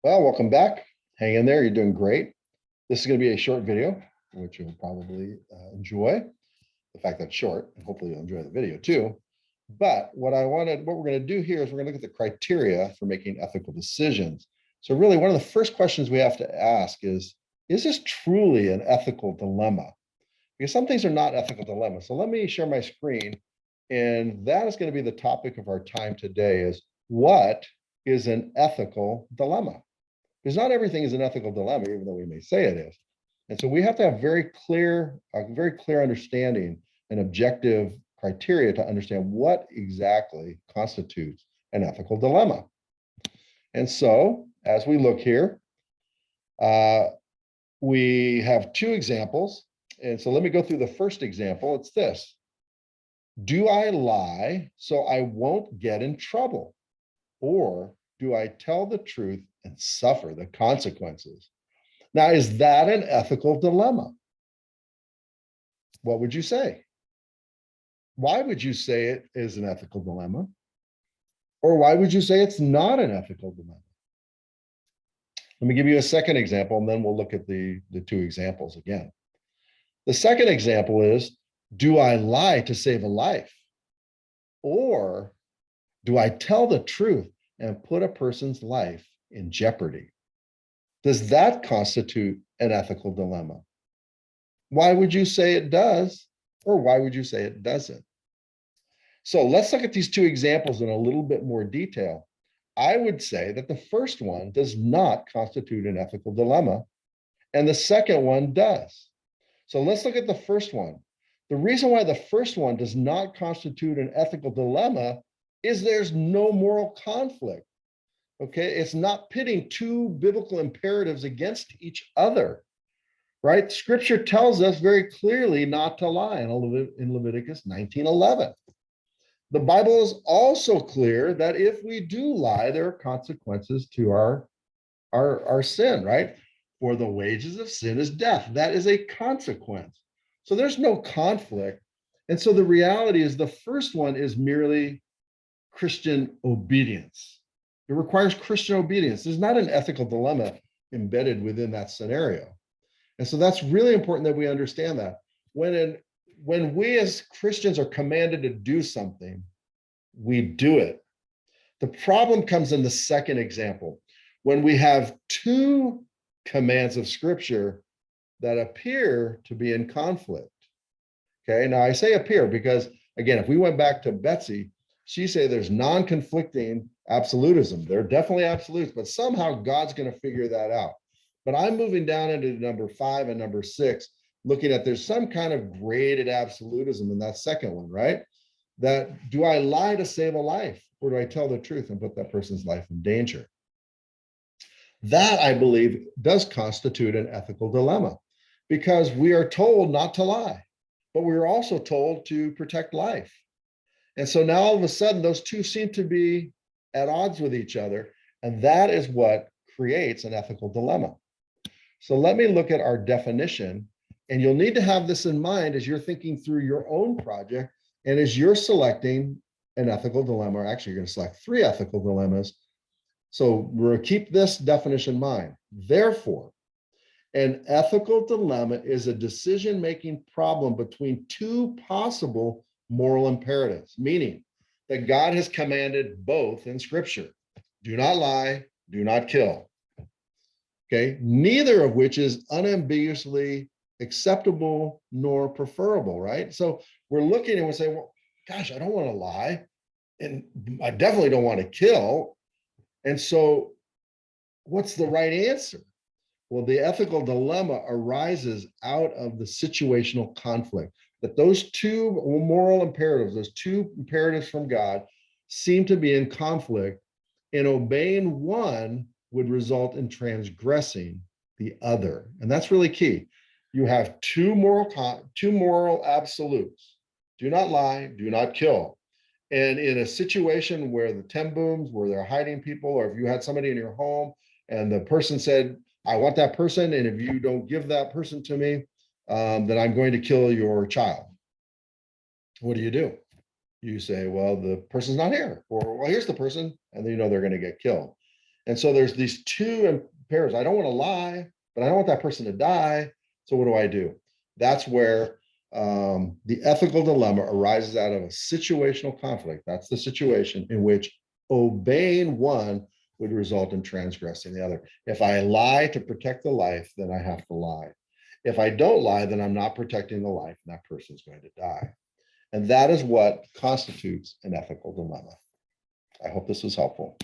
Well, welcome back. Hang in there. You're doing great. This is going to be a short video, which you'll probably enjoy. The fact that it's short, and hopefully you'll enjoy the video too. But what we're going to do here is we're going to look at the criteria for making ethical decisions. So really, one of the first questions we have to ask is this truly an ethical dilemma? Because some things are not ethical dilemmas. So let me share my screen. And that is going to be the topic of our time today is what is an ethical dilemma? Because not everything is an ethical dilemma, even though we may say it is. And so we have to have a very clear understanding and objective criteria to understand what exactly constitutes an ethical dilemma. And so as we look here, we have two examples. And so let me go through the first example. It's this. Do I lie so I won't get in trouble? Or do I tell the truth and suffer the consequences? Now, is that an ethical dilemma? What would you say? Why would you say it is an ethical dilemma? Or why would you say it's not an ethical dilemma? Let me give you a second example, and then we'll look at the two examples again. The second example is, do I lie to save a life? Or do I tell the truth and put a person's life in jeopardy? Does that constitute an ethical dilemma? Why would you say it does, or why would you say it doesn't? So let's look at these two examples in a little bit more detail. I would say that the first one does not constitute an ethical dilemma, and the second one does. So let's look at the first one. The reason why the first one does not constitute an ethical dilemma is there's no moral conflict. Okay, it's not pitting two biblical imperatives against each other, right? Scripture tells us very clearly not to lie in Leviticus 19:11. The Bible is also clear that if we do lie, there are consequences to our sin, right? For the wages of sin is death. That is a consequence. So there's no conflict. And so the reality is the first one is merely Christian obedience. It requires Christian obedience. There's not an ethical dilemma embedded within that scenario. And so that's really important that we understand that. When we as Christians are commanded to do something, we do it. The problem comes in the second example, when we have two commands of Scripture that appear to be in conflict. Okay, now I say appear because, again, if we went back to Betsy, she said there's non-conflicting absolutism. They're definitely absolutes, but somehow God's going to figure that out. But I'm moving down into number 5 and number 6, looking at there's some kind of graded absolutism in that second one, right? That do I lie to save a life, or do I tell the truth and put that person's life in danger? That, I believe, does constitute an ethical dilemma because we are told not to lie, but we are also told to protect life. And so now all of a sudden, those two seem to be at odds with each other. And that is what creates an ethical dilemma. So let me look at our definition. And you'll need to have this in mind as you're thinking through your own project and as you're selecting an ethical dilemma, or actually you're going to select 3 ethical dilemmas. So we're going to keep this definition in mind. Therefore, an ethical dilemma is a decision-making problem between two possible moral imperatives, meaning that God has commanded both in Scripture. Do not lie, do not kill. Okay, neither of which is unambiguously acceptable nor preferable, right? So we're looking and we're saying, well, gosh, I don't want to lie, and I definitely don't want to kill. And so what's the right answer? Well, the ethical dilemma arises out of the situational conflict, that those two moral imperatives, those two imperatives from God, seem to be in conflict, and obeying one would result in transgressing the other. And that's really key. You have two moral absolutes. Do not lie, do not kill. And in a situation where the temp booms, where they're hiding people, or if you had somebody in your home and the person said, I want that person, and if you don't give that person to me, then I'm going to kill your child. What do? You say, well, the person's not here, or well, here's the person, and then you know they're going to get killed. And so there's these two imperatives. I don't want to lie, but I don't want that person to die. So what do? That's where the ethical dilemma arises out of a situational conflict. That's the situation in which obeying one would result in transgressing the other. If I lie to protect the life, then I have to lie. If I don't lie, then I'm not protecting the life, and that person's going to die. And that is what constitutes an ethical dilemma. I hope this was helpful.